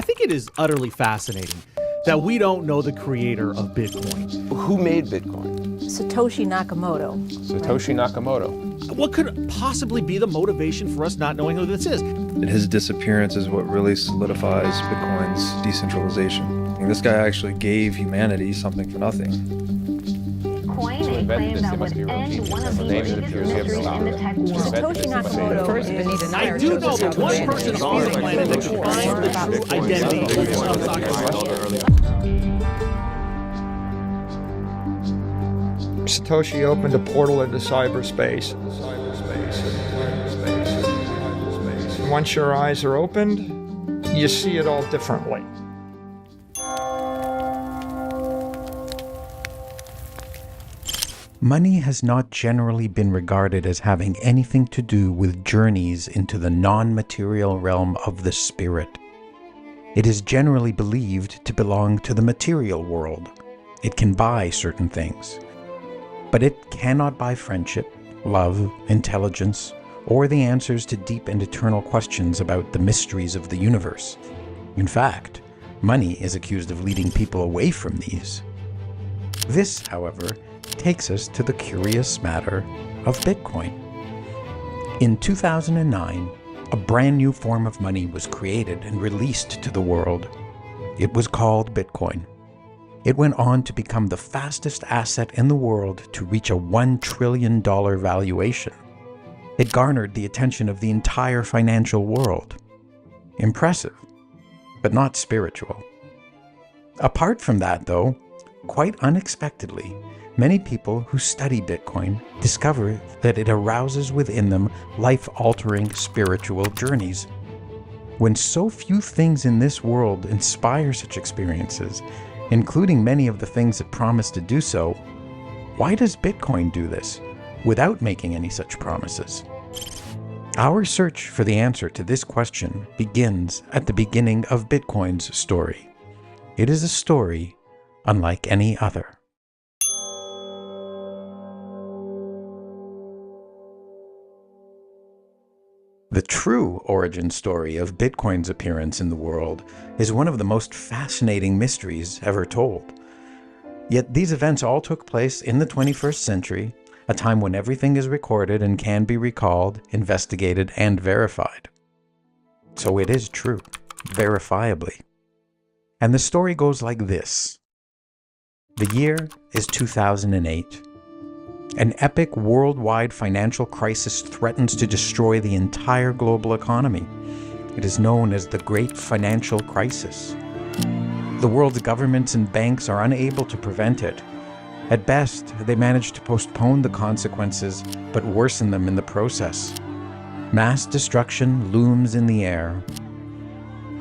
I think it is utterly fascinating that we don't know the creator of Bitcoin. Who made Bitcoin? Satoshi Nakamoto. Satoshi Nakamoto. What could possibly be the motivation for us not knowing who this is? And his disappearance is what really solidifies Bitcoin's decentralization. And this guy actually gave humanity something for nothing. They claim that would end one of the biggest mysteries in the tech world. Satoshi Nakamoto I do know that one person on the planet that can find the true identity of Satoshi. Satoshi opened a portal into cyberspace. Once your eyes are opened, you see it all differently. Money has not generally been regarded as having anything to do with journeys into the non-material realm of the spirit. It is generally believed to belong to the material world. It can buy certain things, but it cannot buy friendship, love, intelligence, or the answers to deep and eternal questions about the mysteries of the universe. In fact, money is accused of leading people away from these. This, however, takes us to the curious matter of Bitcoin. In 2009, a brand new form of money was created and released to the world. It was called Bitcoin. It went on to become the fastest asset in the world to reach a $1 trillion valuation. It garnered the attention of the entire financial world. Impressive, but not spiritual. Apart from that, though, quite unexpectedly, many people who study Bitcoin discover that it arouses within them life-altering spiritual journeys. When so few things in this world inspire such experiences, including many of the things that promise to do so, why does Bitcoin do this without making any such promises? Our search for the answer to this question begins at the beginning of Bitcoin's story. It is a story unlike any other. The true origin story of Bitcoin's appearance in the world is one of the most fascinating mysteries ever told. Yet these events all took place in the 21st century, a time when everything is recorded and can be recalled, investigated, and verified. So it is true, verifiably. And the story goes like this. The year is 2008. An epic worldwide financial crisis threatens to destroy the entire global economy. It is known as the Great Financial Crisis. The world's governments and banks are unable to prevent it. At best, they manage to postpone the consequences, but worsen them in the process. Mass destruction looms in the air.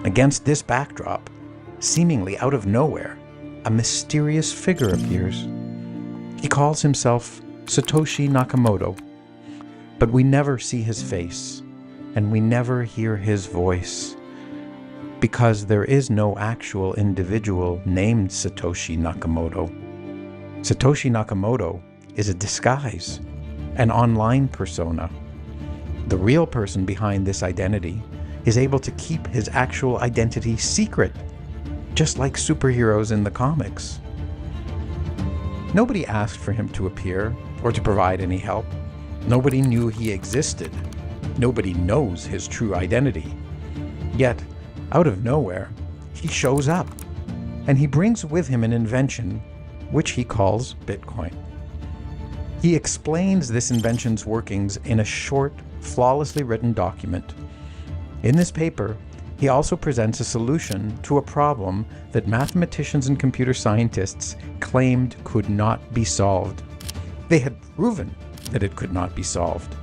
Against this backdrop, seemingly out of nowhere, a mysterious figure appears. He calls himself Satoshi Nakamoto, but we never see his face, and we never hear his voice, because there is no actual individual named Satoshi Nakamoto. Satoshi Nakamoto is a disguise, an online persona. The real person behind this identity is able to keep his actual identity secret, just like superheroes in the comics. Nobody asked for him to appear or to provide any help. Nobody knew he existed. Nobody knows his true identity. Yet, out of nowhere, he shows up, and he brings with him an invention which he calls Bitcoin. He explains this invention's workings in a short, flawlessly written document. In this paper, he also presents a solution to a problem that mathematicians and computer scientists claimed could not be solved. They had proven that it could not be solved.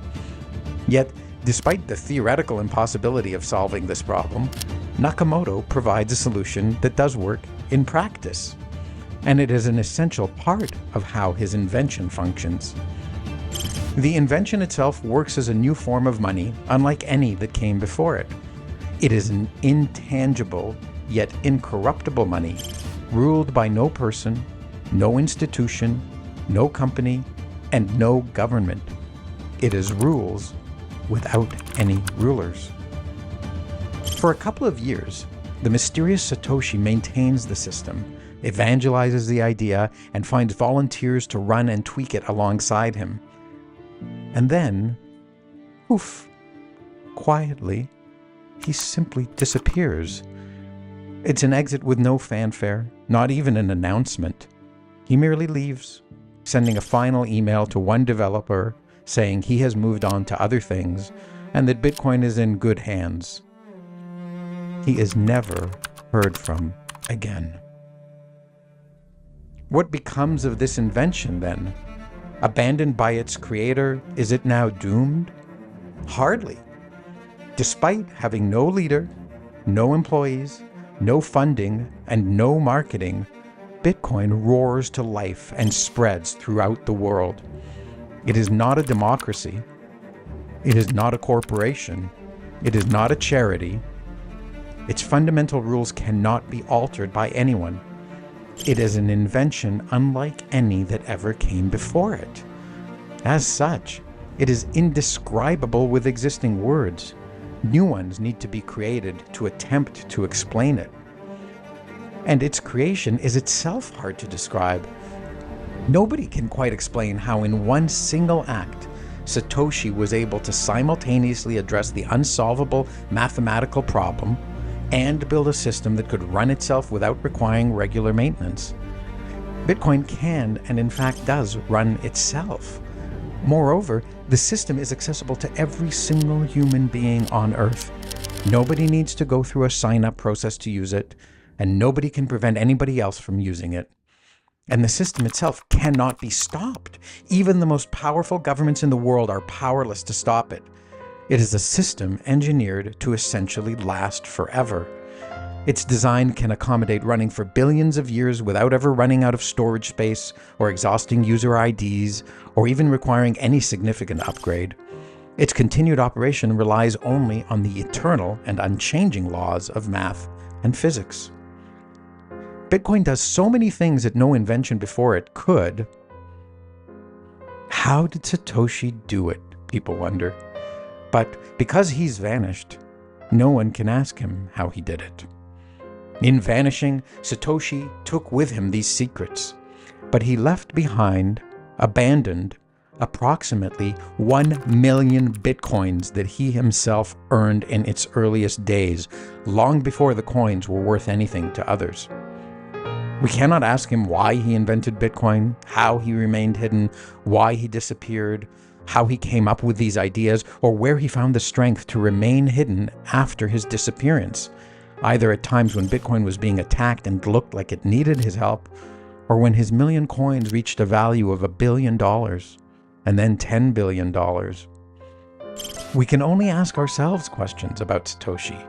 Yet, despite the theoretical impossibility of solving this problem, Nakamoto provides a solution that does work in practice, and it is an essential part of how his invention functions. The invention itself works as a new form of money, unlike any that came before it. It is an intangible, yet incorruptible money, ruled by no person, no institution, no company, and no government. It is rules without any rulers. For a couple of years, the mysterious Satoshi maintains the system, evangelizes the idea, and finds volunteers to run and tweak it alongside him. And then, poof, quietly, he simply disappears. It's an exit with no fanfare, not even an announcement. He merely leaves, sending a final email to one developer saying he has moved on to other things and that Bitcoin is in good hands. He is never heard from again. What becomes of this invention, then? Abandoned by its creator, is it now doomed? Hardly. Despite having no leader, no employees, no funding, and no marketing, Bitcoin roars to life and spreads throughout the world. It is not a democracy. It is not a corporation. It is not a charity. Its fundamental rules cannot be altered by anyone. It is an invention unlike any that ever came before it. As such, it is indescribable with existing words. New ones need to be created to attempt to explain it. And its creation is itself hard to describe. Nobody can quite explain how in one single act, Satoshi was able to simultaneously address the unsolvable mathematical problem and build a system that could run itself without requiring regular maintenance. Bitcoin can, and in fact does, run itself. Moreover, the system is accessible to every single human being on Earth. Nobody needs to go through a sign-up process to use it, and nobody can prevent anybody else from using it. And the system itself cannot be stopped. Even the most powerful governments in the world are powerless to stop it. It is a system engineered to essentially last forever. Its design can accommodate running for billions of years without ever running out of storage space or exhausting user IDs or even requiring any significant upgrade. Its continued operation relies only on the eternal and unchanging laws of math and physics. Bitcoin does so many things that no invention before it could. How did Satoshi do it, people wonder. But because he's vanished, no one can ask him how he did it. In vanishing, Satoshi took with him these secrets, but he left behind, abandoned, approximately 1 million bitcoins that he himself earned in its earliest days, long before the coins were worth anything to others. We cannot ask him why he invented Bitcoin, how he remained hidden, why he disappeared, how he came up with these ideas, or where he found the strength to remain hidden after his disappearance, either at times when Bitcoin was being attacked and looked like it needed his help, or when his million coins reached a value of $1 billion, and then $10 billion. We can only ask ourselves questions about Satoshi.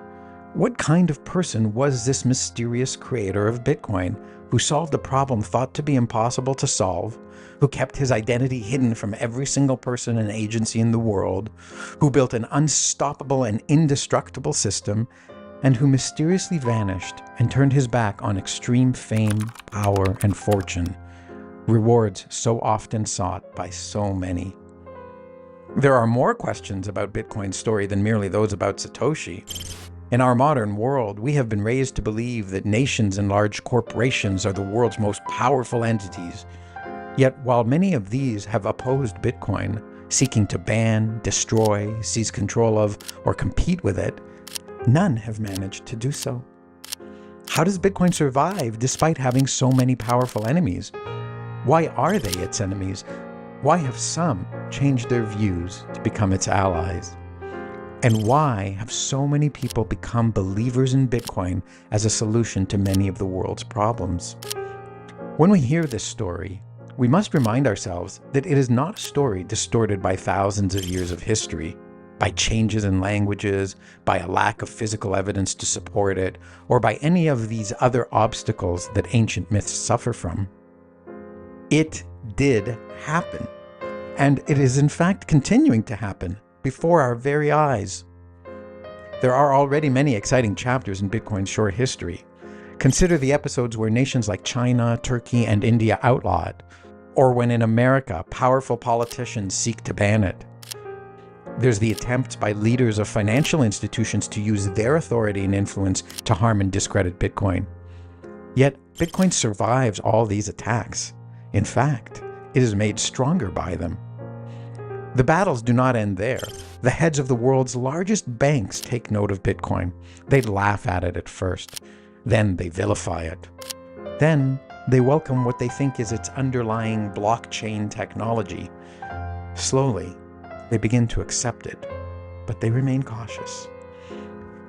What kind of person was this mysterious creator of Bitcoin, who solved a problem thought to be impossible to solve, who kept his identity hidden from every single person and agency in the world, who built an unstoppable and indestructible system, and who mysteriously vanished and turned his back on extreme fame, power, and fortune, rewards so often sought by so many? There are more questions about Bitcoin's story than merely those about Satoshi. In our modern world, we have been raised to believe that nations and large corporations are the world's most powerful entities. Yet, while many of these have opposed Bitcoin, seeking to ban, destroy, seize control of, or compete with it, none have managed to do so. How does Bitcoin survive despite having so many powerful enemies? Why are they its enemies? Why have some changed their views to become its allies? And why have so many people become believers in Bitcoin as a solution to many of the world's problems? When we hear this story, we must remind ourselves that it is not a story distorted by thousands of years of history, by changes in languages, by a lack of physical evidence to support it, or by any of these other obstacles that ancient myths suffer from. It did happen, and it is in fact continuing to happen before our very eyes. There are already many exciting chapters in Bitcoin's short history. Consider the episodes where nations like China, Turkey, and India outlaw it, or when in America, powerful politicians seek to ban it. There's the attempts by leaders of financial institutions to use their authority and influence to harm and discredit Bitcoin. Yet, Bitcoin survives all these attacks. In fact, it is made stronger by them. The battles do not end there. The heads of the world's largest banks take note of Bitcoin. They laugh at it at first. Then they vilify it. Then they welcome what they think is its underlying blockchain technology. Slowly, they begin to accept it, but they remain cautious.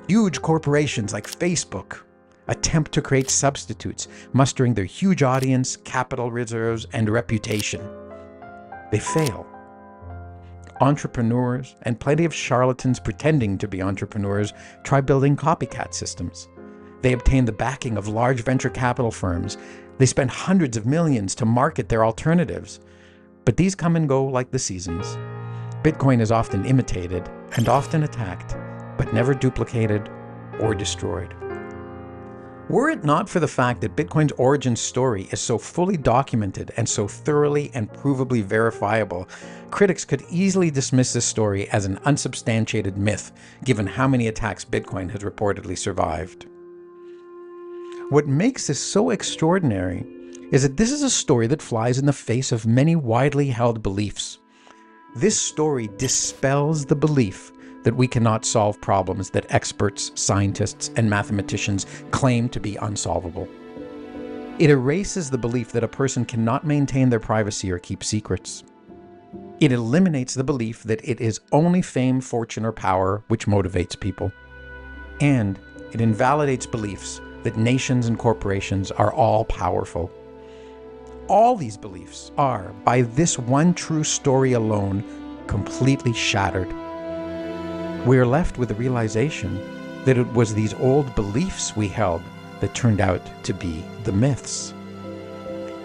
Huge corporations like Facebook attempt to create substitutes, mustering their huge audience, capital reserves, and reputation. They fail. Entrepreneurs and plenty of charlatans pretending to be entrepreneurs try building copycat systems. They obtain the backing of large venture capital firms. They spend hundreds of millions to market their alternatives. But these come and go like the seasons. Bitcoin is often imitated and often attacked, but never duplicated or destroyed. Were it not for the fact that Bitcoin's origin story is so fully documented and so thoroughly and provably verifiable, critics could easily dismiss this story as an unsubstantiated myth, given how many attacks Bitcoin has reportedly survived. What makes this so extraordinary is that this is a story that flies in the face of many widely held beliefs. This story dispels the belief that we cannot solve problems that experts, scientists, and mathematicians claim to be unsolvable. It erases the belief that a person cannot maintain their privacy or keep secrets. It eliminates the belief that it is only fame, fortune, or power which motivates people. And it invalidates beliefs that nations and corporations are all powerful. All these beliefs are, by this one true story alone, completely shattered. We are left with the realization that it was these old beliefs we held that turned out to be the myths.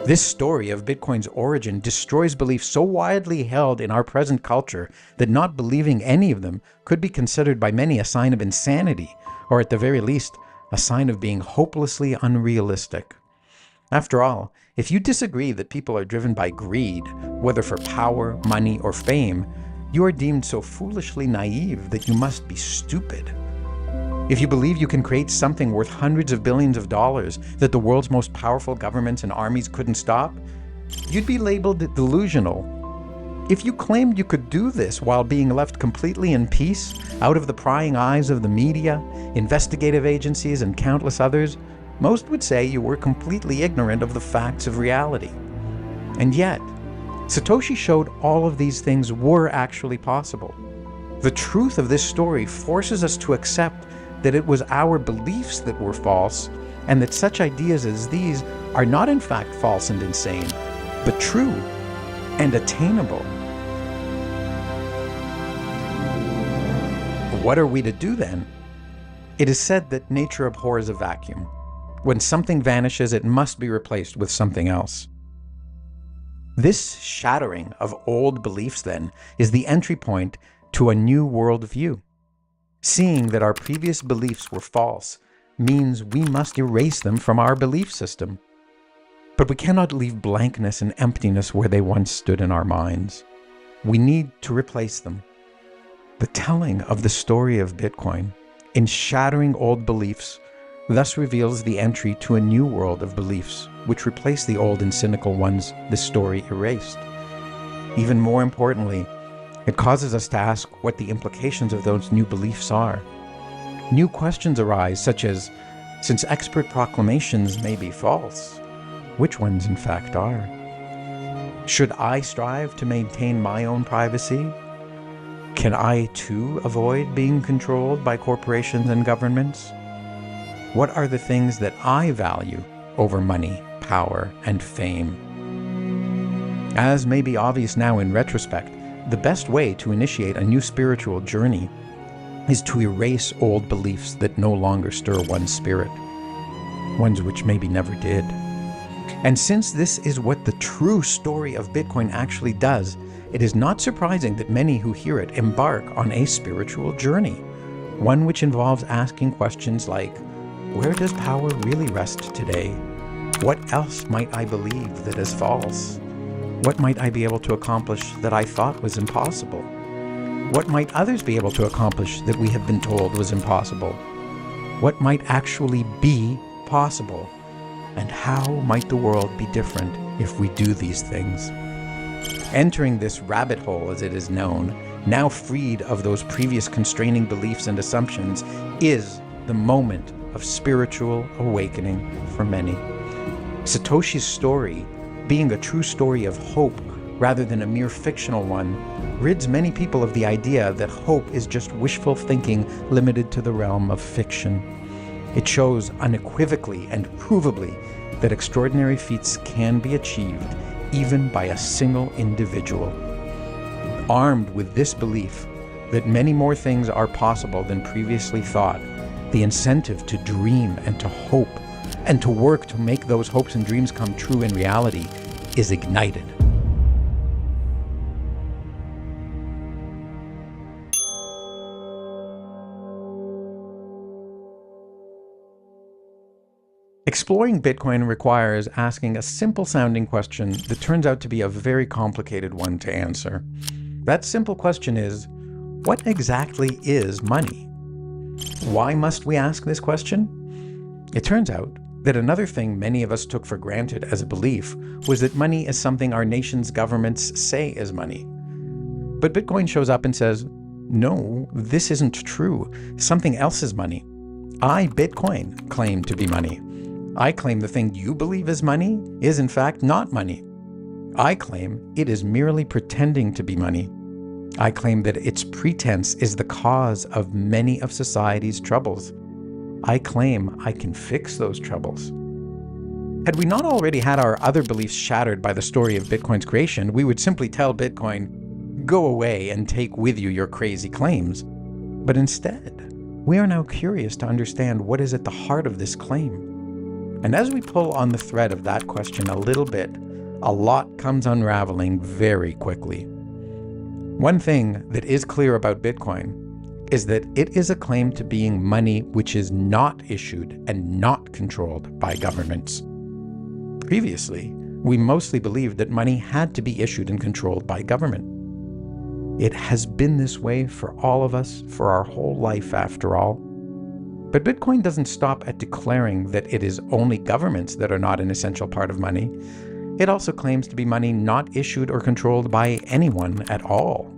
This story of Bitcoin's origin destroys beliefs so widely held in our present culture that not believing any of them could be considered by many a sign of insanity, or at the very least, a sign of being hopelessly unrealistic. After all, if you disagree that people are driven by greed, whether for power, money, or fame, you are deemed so foolishly naive that you must be stupid. If you believe you can create something worth hundreds of billions of dollars that the world's most powerful governments and armies couldn't stop, you'd be labeled delusional. If you claimed you could do this while being left completely in peace, out of the prying eyes of the media, investigative agencies, and countless others, most would say you were completely ignorant of the facts of reality. And yet, Satoshi showed all of these things were actually possible. The truth of this story forces us to accept that it was our beliefs that were false, and that such ideas as these are not in fact false and insane, but true and attainable. What are we to do then? It is said that nature abhors a vacuum. When something vanishes, it must be replaced with something else. This shattering of old beliefs, then, is the entry point to a new worldview. Seeing that our previous beliefs were false means we must erase them from our belief system. But we cannot leave blankness and emptiness where they once stood in our minds. We need to replace them. The telling of the story of Bitcoin, in shattering old beliefs, thus reveals the entry to a new world of beliefs, which replace the old and cynical ones the story erased. Even more importantly, it causes us to ask what the implications of those new beliefs are. New questions arise, such as, since expert proclamations may be false, which ones in fact are? Should I strive to maintain my own privacy? Can I too avoid being controlled by corporations and governments? What are the things that I value over money, power, and fame? As may be obvious now in retrospect, the best way to initiate a new spiritual journey is to erase old beliefs that no longer stir one's spirit, ones which maybe never did. And since this is what the true story of Bitcoin actually does, it is not surprising that many who hear it embark on a spiritual journey, one which involves asking questions like, where does power really rest today? What else might I believe that is false? What might I be able to accomplish that I thought was impossible? What might others be able to accomplish that we have been told was impossible? What might actually be possible? And how might the world be different if we do these things? Entering this rabbit hole, as it is known, now freed of those previous constraining beliefs and assumptions, is the moment of spiritual awakening for many. Satoshi's story, being a true story of hope rather than a mere fictional one, rids many people of the idea that hope is just wishful thinking limited to the realm of fiction. It shows unequivocally and provably that extraordinary feats can be achieved even by a single individual. Armed with this belief that many more things are possible than previously thought, the incentive to dream and to hope and to work to make those hopes and dreams come true in reality is ignited. Exploring Bitcoin requires asking a simple-sounding question that turns out to be a very complicated one to answer. That simple question is, what exactly is money? Why must we ask this question? It turns out that another thing many of us took for granted as a belief was that money is something our nation's governments say is money. But Bitcoin shows up and says, no, this isn't true. Something else is money. I, Bitcoin, claim to be money. I claim the thing you believe is money is in fact not money. I claim it is merely pretending to be money. I claim that its pretense is the cause of many of society's troubles. I claim I can fix those troubles. Had we not already had our other beliefs shattered by the story of Bitcoin's creation, we would simply tell Bitcoin, go away and take with you your crazy claims. But instead, we are now curious to understand what is at the heart of this claim. And as we pull on the thread of that question a little bit, a lot comes unraveling very quickly. One thing that is clear about Bitcoin is that it is a claim to being money which is not issued and not controlled by governments. Previously, we mostly believed that money had to be issued and controlled by government. It has been this way for all of us for our whole life, after all. But Bitcoin doesn't stop at declaring that it is only governments that are not an essential part of money. It also claims to be money not issued or controlled by anyone at all.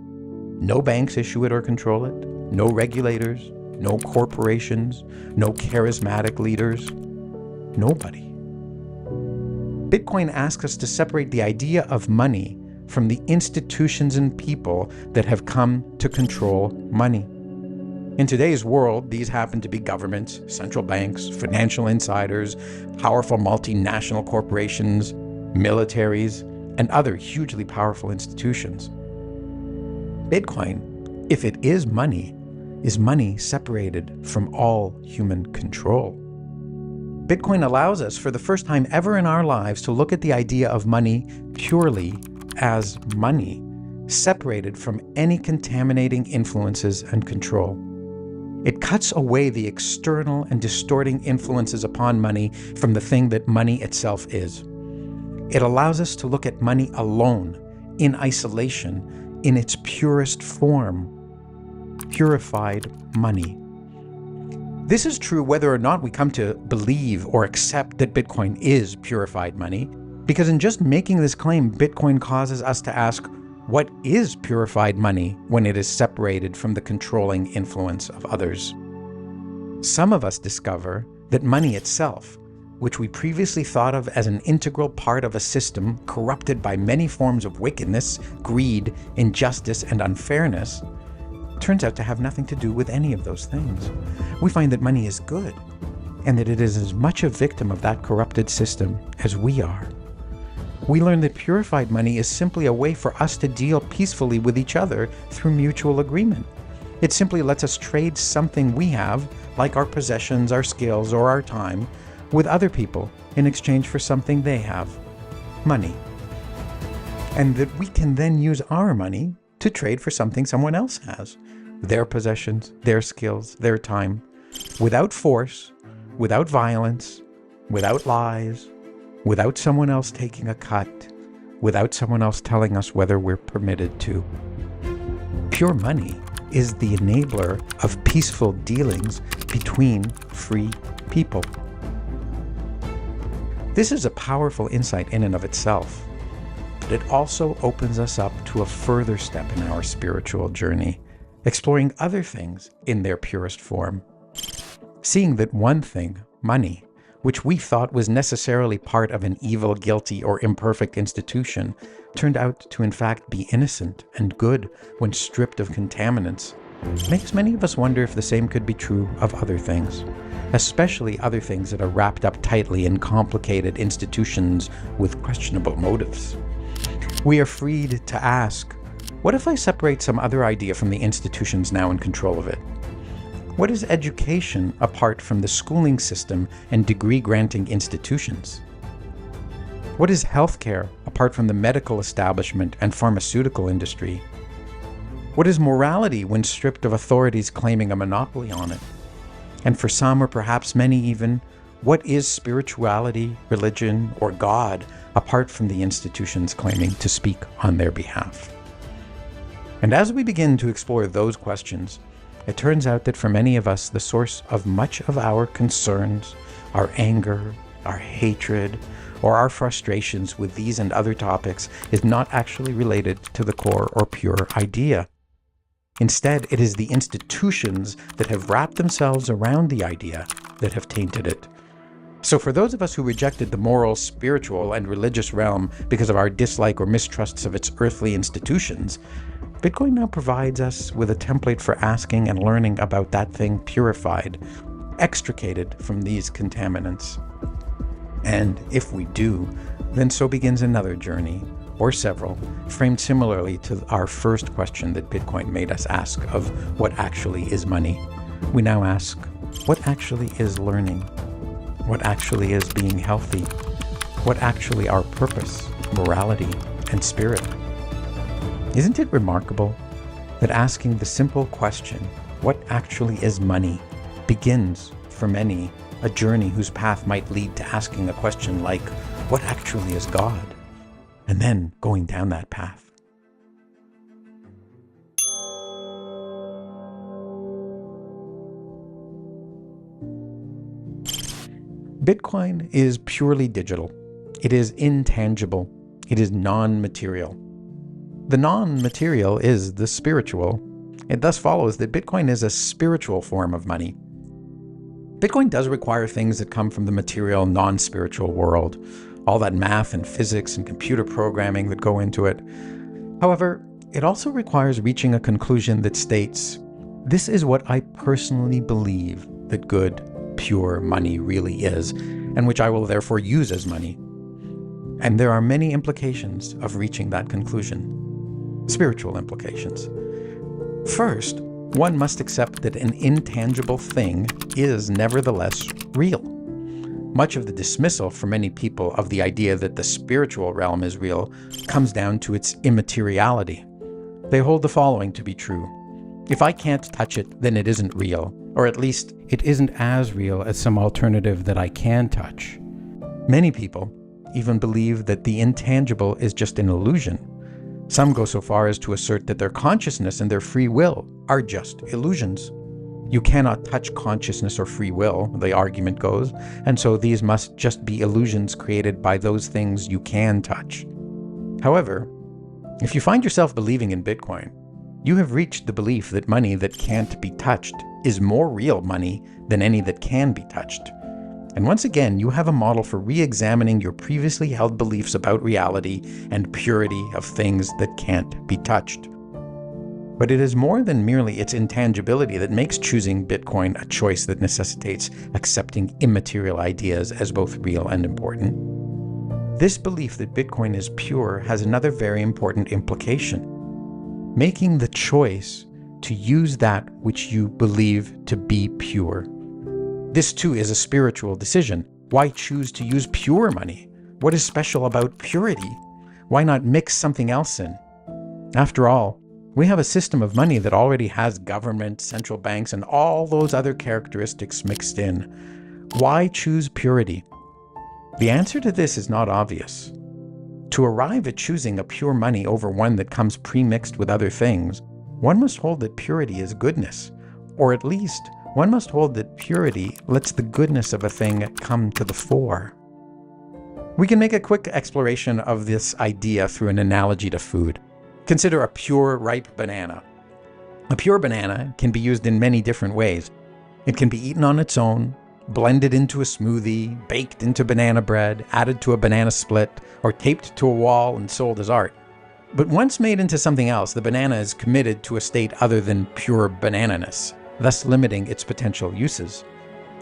No banks issue it or control it. No regulators, no corporations, no charismatic leaders. Nobody. Bitcoin asks us to separate the idea of money from the institutions and people that have come to control money. In today's world, these happen to be governments, central banks, financial insiders, powerful multinational corporations, militaries, and other hugely powerful institutions. Bitcoin, if it is money separated from all human control. Bitcoin allows us, for the first time ever in our lives, to look at the idea of money purely as money, separated from any contaminating influences and control. It cuts away the external and distorting influences upon money from the thing that money itself is. It allows us to look at money alone, in isolation, in its purest form. Purified money. This is true whether or not we come to believe or accept that Bitcoin is purified money, because in just making this claim, Bitcoin causes us to ask, what is purified money when it is separated from the controlling influence of others? Some of us discover that money itself, which we previously thought of as an integral part of a system corrupted by many forms of wickedness, greed, injustice, and unfairness, turns out to have nothing to do with any of those things. We find that money is good, and that it is as much a victim of that corrupted system as we are. We learn that purified money is simply a way for us to deal peacefully with each other through mutual agreement. It simply lets us trade something we have, like our possessions, our skills, or our time, with other people in exchange for something they have, money. And that we can then use our money to trade for something someone else has, their possessions, their skills, their time, without force, without violence, without lies, without someone else taking a cut, without someone else telling us whether we're permitted to. Pure money is the enabler of peaceful dealings between free people. This is a powerful insight in and of itself, but it also opens us up to a further step in our spiritual journey, exploring other things in their purest form. Seeing that one thing, money, which we thought was necessarily part of an evil, guilty, or imperfect institution, turned out to in fact be innocent and good when stripped of contaminants, makes many of us wonder if the same could be true of other things, especially other things that are wrapped up tightly in complicated institutions with questionable motives. We are freed to ask, what if I separate some other idea from the institutions now in control of it? What is education apart from the schooling system and degree-granting institutions? What is healthcare apart from the medical establishment and pharmaceutical industry? What is morality when stripped of authorities claiming a monopoly on it? And for some, or perhaps many even, what is spirituality, religion, or God apart from the institutions claiming to speak on their behalf? And as we begin to explore those questions, it turns out that for many of us, the source of much of our concerns, our anger, our hatred, or our frustrations with these and other topics is not actually related to the core or pure idea. Instead, it is the institutions that have wrapped themselves around the idea that have tainted it. So for those of us who rejected the moral, spiritual, and religious realm because of our dislike or mistrusts of its earthly institutions, Bitcoin now provides us with a template for asking and learning about that thing purified, extricated from these contaminants. And if we do, then so begins another journey, or several, framed similarly to our first question that Bitcoin made us ask of what actually is money. We now ask, what actually is learning? What actually is being healthy? What actually our purpose, morality, and spirit? Isn't it remarkable that asking the simple question, what actually is money, begins, for many, a journey whose path might lead to asking a question like, what actually is God? And then going down that path. Bitcoin is purely digital. It is intangible. It is non-material. The non-material is the spiritual. It thus follows that Bitcoin is a spiritual form of money. Bitcoin does require things that come from the material, non-spiritual world, all that math and physics and computer programming that go into it. However, it also requires reaching a conclusion that states, this is what I personally believe that good, pure money really is, and which I will therefore use as money. And there are many implications of reaching that conclusion. Spiritual implications. First, one must accept that an intangible thing is nevertheless real. Much of the dismissal for many people of the idea that the spiritual realm is real comes down to its immateriality. They hold the following to be true. If I can't touch it, then it isn't real, or at least it isn't as real as some alternative that I can touch. Many people even believe that the intangible is just an illusion. Some go so far as to assert that their consciousness and their free will are just illusions. You cannot touch consciousness or free will, the argument goes, and so these must just be illusions created by those things you can touch. However, if you find yourself believing in Bitcoin, you have reached the belief that money that can't be touched is more real money than any that can be touched. And once again, you have a model for re-examining your previously held beliefs about reality and purity of things that can't be touched. But it is more than merely its intangibility that makes choosing Bitcoin a choice that necessitates accepting immaterial ideas as both real and important. This belief that Bitcoin is pure has another very important implication. Making the choice to use that which you believe to be pure. This too is a spiritual decision. Why choose to use pure money? What is special about purity? Why not mix something else in? After all, we have a system of money that already has government, central banks, and all those other characteristics mixed in. Why choose purity? The answer to this is not obvious. To arrive at choosing a pure money over one that comes pre-mixed with other things, one must hold that purity is goodness, or at least one must hold that purity lets the goodness of a thing come to the fore. We can make a quick exploration of this idea through an analogy to food. Consider a pure, ripe banana. A pure banana can be used in many different ways. It can be eaten on its own, blended into a smoothie, baked into banana bread, added to a banana split, or taped to a wall and sold as art. But once made into something else, the banana is committed to a state other than pure banananess, thus limiting its potential uses.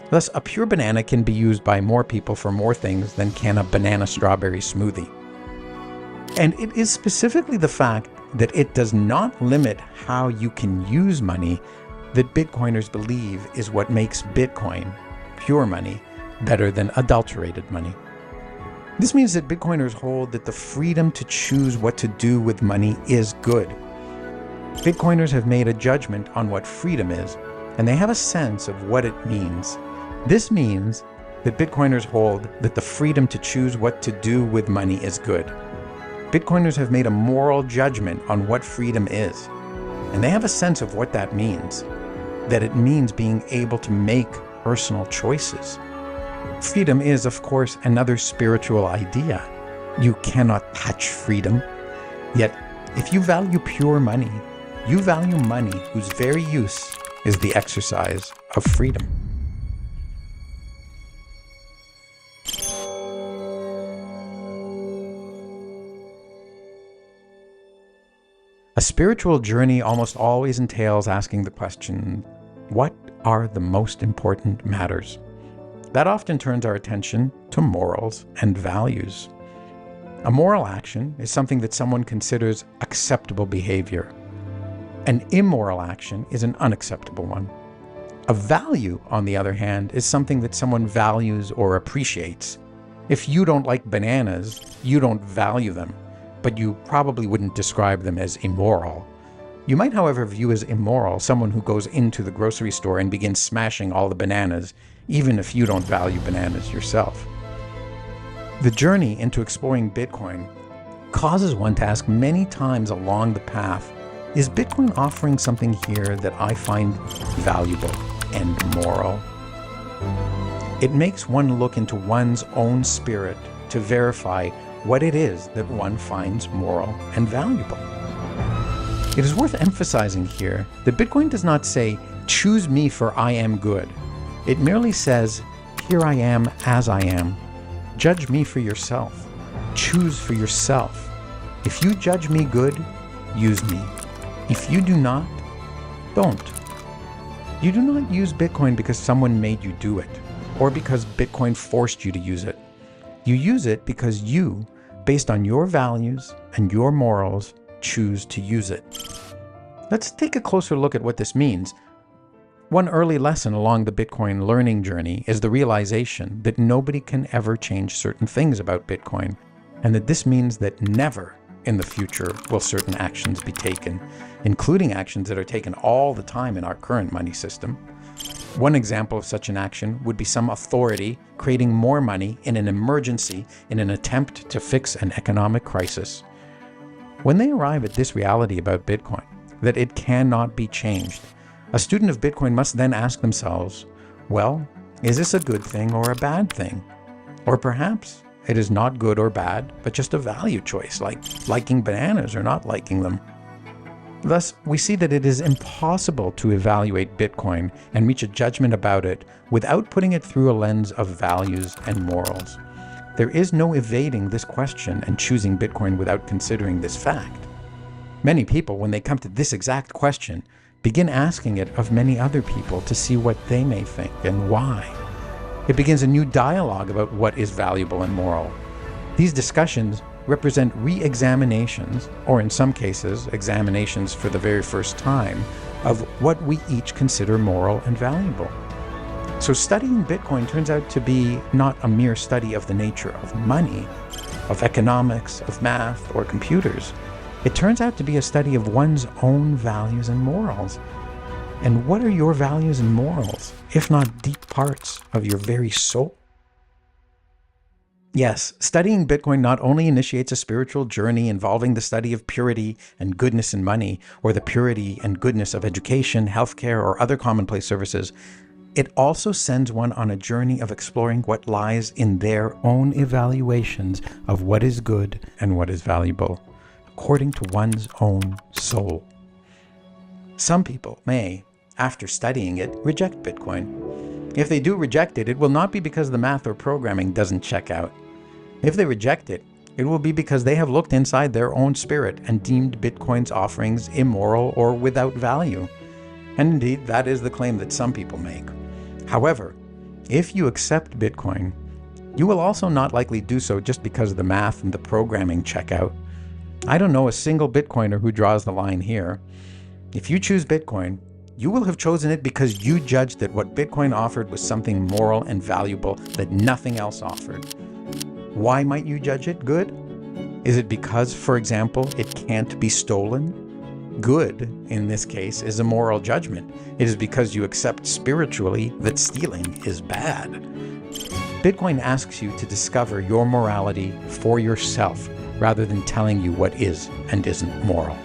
Thus, a pure banana can be used by more people for more things than can a banana strawberry smoothie. And it is specifically the fact that it does not limit how you can use money that Bitcoiners believe is what makes Bitcoin, pure money, better than adulterated money. This means that Bitcoiners hold that the freedom to choose what to do with money is good. Bitcoiners have made a judgment on what freedom is, and they have a sense of what it means. This means that Bitcoiners hold that the freedom to choose what to do with money is good. Bitcoiners have made a moral judgment on what freedom is, and they have a sense of what that means, that it means being able to make personal choices. Freedom is, of course, another spiritual idea. You cannot touch freedom. Yet, if you value pure money, you value money whose very use is the exercise of freedom. A spiritual journey almost always entails asking the question, what are the most important matters? That often turns our attention to morals and values. A moral action is something that someone considers acceptable behavior. An immoral action is an unacceptable one. A value, on the other hand, is something that someone values or appreciates. If you don't like bananas, you don't value them, but you probably wouldn't describe them as immoral. You might, however, view as immoral someone who goes into the grocery store and begins smashing all the bananas, even if you don't value bananas yourself. The journey into exploring Bitcoin causes one to ask many times along the path, is Bitcoin offering something here that I find valuable and moral? It makes one look into one's own spirit to verify what it is that one finds moral and valuable. It is worth emphasizing here that Bitcoin does not say, choose me for I am good. It merely says, here I am as I am. Judge me for yourself. Choose for yourself. If you judge me good, use me. If you do not, don't. You do not use Bitcoin because someone made you do it, or because Bitcoin forced you to use it. You use it because you, based on your values and your morals, choose to use it. Let's take a closer look at what this means. One early lesson along the Bitcoin learning journey is the realization that nobody can ever change certain things about Bitcoin, and that this means that never in the future will certain actions be taken, including actions that are taken all the time in our current money system. One example of such an action would be some authority creating more money in an emergency in an attempt to fix an economic crisis. When they arrive at this reality about Bitcoin, that it cannot be changed, a student of Bitcoin must then ask themselves, well, is this a good thing or a bad thing? Or perhaps it is not good or bad, but just a value choice, like liking bananas or not liking them. Thus, we see that it is impossible to evaluate Bitcoin and reach a judgment about it without putting it through a lens of values and morals. There is no evading this question and choosing Bitcoin without considering this fact. Many people, when they come to this exact question, begin asking it of many other people to see what they may think and why. It begins a new dialogue about what is valuable and moral. These discussions represent re-examinations, or in some cases, examinations for the very first time, of what we each consider moral and valuable. So studying Bitcoin turns out to be not a mere study of the nature of money, of economics, of math, or computers. It turns out to be a study of one's own values and morals. And what are your values and morals, if not deep parts of your very soul? Yes, studying Bitcoin not only initiates a spiritual journey involving the study of purity and goodness in money, or the purity and goodness of education, healthcare, or other commonplace services, it also sends one on a journey of exploring what lies in their own evaluations of what is good and what is valuable, according to one's own soul. Some people may, after studying it, reject Bitcoin. If they do reject it, it will not be because the math or programming doesn't check out. If they reject it, it will be because they have looked inside their own spirit and deemed Bitcoin's offerings immoral or without value. And indeed, that is the claim that some people make. However, if you accept Bitcoin, you will also not likely do so just because the math and the programming check out. I don't know a single Bitcoiner who draws the line here. If you choose Bitcoin, you will have chosen it because you judged that what Bitcoin offered was something moral and valuable that nothing else offered. Why might you judge it good? Is it because, for example, it can't be stolen? Good, in this case, is a moral judgment. It is because you accept spiritually that stealing is bad. Bitcoin asks you to discover your morality for yourself rather than telling you what is and isn't moral.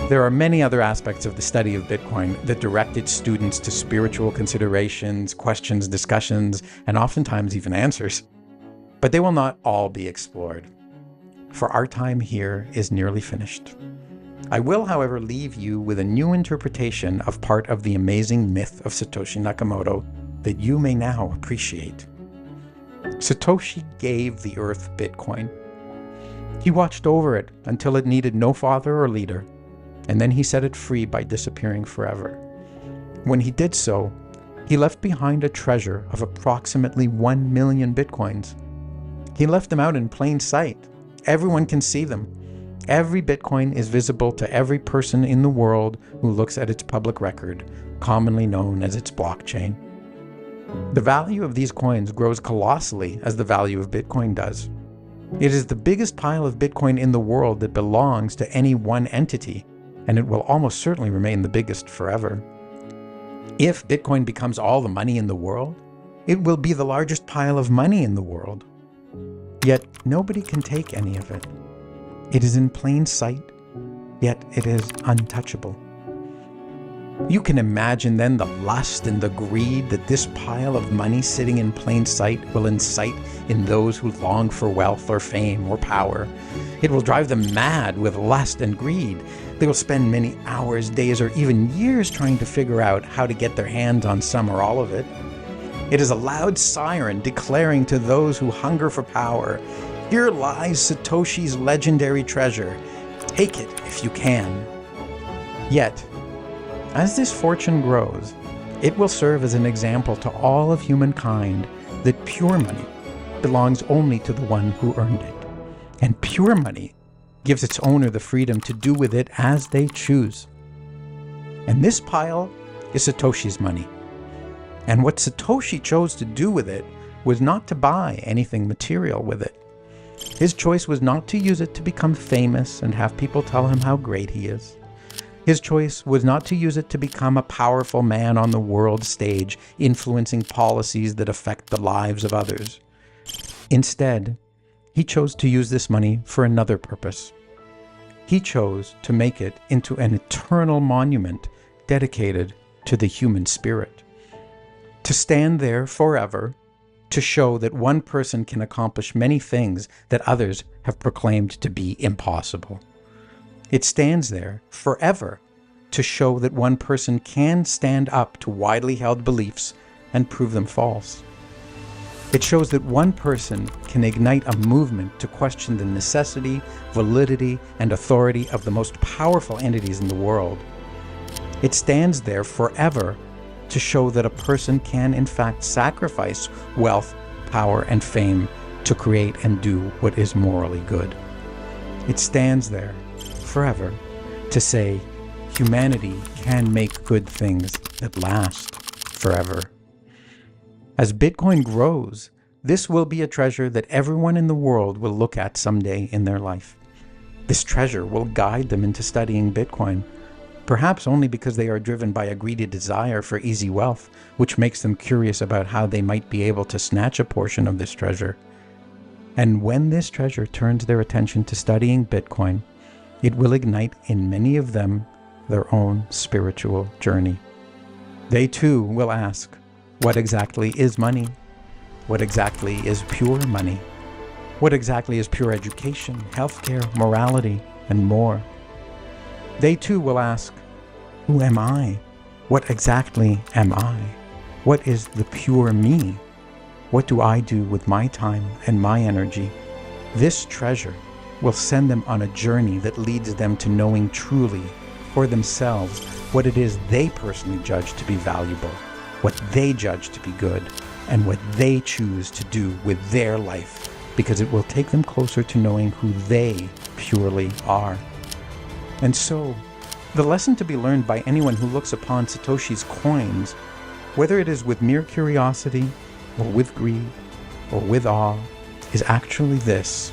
There are many other aspects of the study of Bitcoin that direct its students to spiritual considerations, questions, discussions, and oftentimes even answers. But they will not all be explored, for our time here is nearly finished. I will, however, leave you with a new interpretation of part of the amazing myth of Satoshi Nakamoto that you may now appreciate. Satoshi gave the earth Bitcoin. He watched over it until it needed no father or leader, and then he set it free by disappearing forever. When he did so, he left behind a treasure of approximately 1 million Bitcoins. He left them out in plain sight. Everyone can see them. Every Bitcoin is visible to every person in the world who looks at its public record, commonly known as its blockchain. The value of these coins grows colossally as the value of Bitcoin does. It is the biggest pile of Bitcoin in the world that belongs to any one entity, and it will almost certainly remain the biggest forever. If Bitcoin becomes all the money in the world, it will be the largest pile of money in the world. Yet nobody can take any of it. It is in plain sight, yet it is untouchable. You can imagine then the lust and the greed that this pile of money sitting in plain sight will incite in those who long for wealth or fame or power. It will drive them mad with lust and greed. They will spend many hours, days, or even years trying to figure out how to get their hands on some or all of it. It is a loud siren declaring to those who hunger for power, "Here lies Satoshi's legendary treasure. Take it if you can." Yet, as this fortune grows, it will serve as an example to all of humankind that pure money belongs only to the one who earned it. And pure money gives its owner the freedom to do with it as they choose. And this pile is Satoshi's money. And what Satoshi chose to do with it was not to buy anything material with it. His choice was not to use it to become famous and have people tell him how great he is. His choice was not to use it to become a powerful man on the world stage, influencing policies that affect the lives of others. Instead, he chose to use this money for another purpose. He chose to make it into an eternal monument dedicated to the human spirit. To stand there forever, to show that one person can accomplish many things that others have proclaimed to be impossible. It stands there forever to show that one person can stand up to widely held beliefs and prove them false. It shows that one person can ignite a movement to question the necessity, validity, and authority of the most powerful entities in the world. It stands there forever to show that a person can in fact sacrifice wealth, power, and fame to create and do what is morally good. It stands there forever to say humanity can make good things that last forever. As Bitcoin grows, this will be a treasure that everyone in the world will look at someday in their life. This treasure will guide them into studying Bitcoin, perhaps only because they are driven by a greedy desire for easy wealth, which makes them curious about how they might be able to snatch a portion of this treasure. And when this treasure turns their attention to studying Bitcoin, it will ignite in many of them their own spiritual journey. They too will ask, what exactly is money? What exactly is pure money? What exactly is pure education, healthcare, morality, and more? They too will ask, who am I? What exactly am I? What is the pure me? What do I do with my time and my energy? This treasure will send them on a journey that leads them to knowing truly for themselves what it is they personally judge to be valuable, what they judge to be good, and what they choose to do with their life, because it will take them closer to knowing who they purely are. And so, the lesson to be learned by anyone who looks upon Satoshi's coins, whether it is with mere curiosity, or with greed, or with awe, is actually this: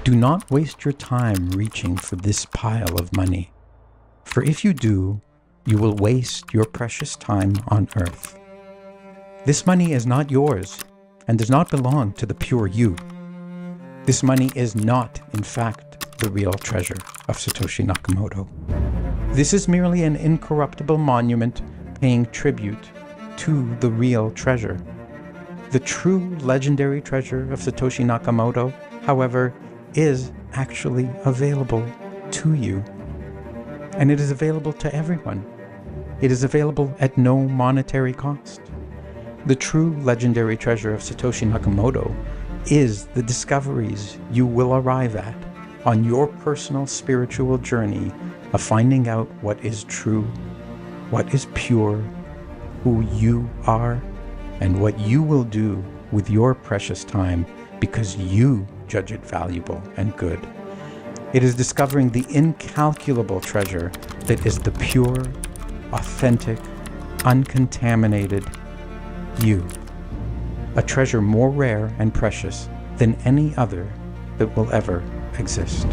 do not waste your time reaching for this pile of money, for if you do, you will waste your precious time on earth. This money is not yours, and does not belong to the pure you. This money is not, in fact, the real treasure of Satoshi Nakamoto. This is merely an incorruptible monument paying tribute to the real treasure. The true legendary treasure of Satoshi Nakamoto, however, is actually available to you. And it is available to everyone. It is available at no monetary cost. The true legendary treasure of Satoshi Nakamoto is the discoveries you will arrive at on your personal spiritual journey of finding out what is true, what is pure, who you are, and what you will do with your precious time because you judge it valuable and good. It is discovering the incalculable treasure that is the pure, authentic, uncontaminated you. A treasure more rare and precious than any other that will ever exist.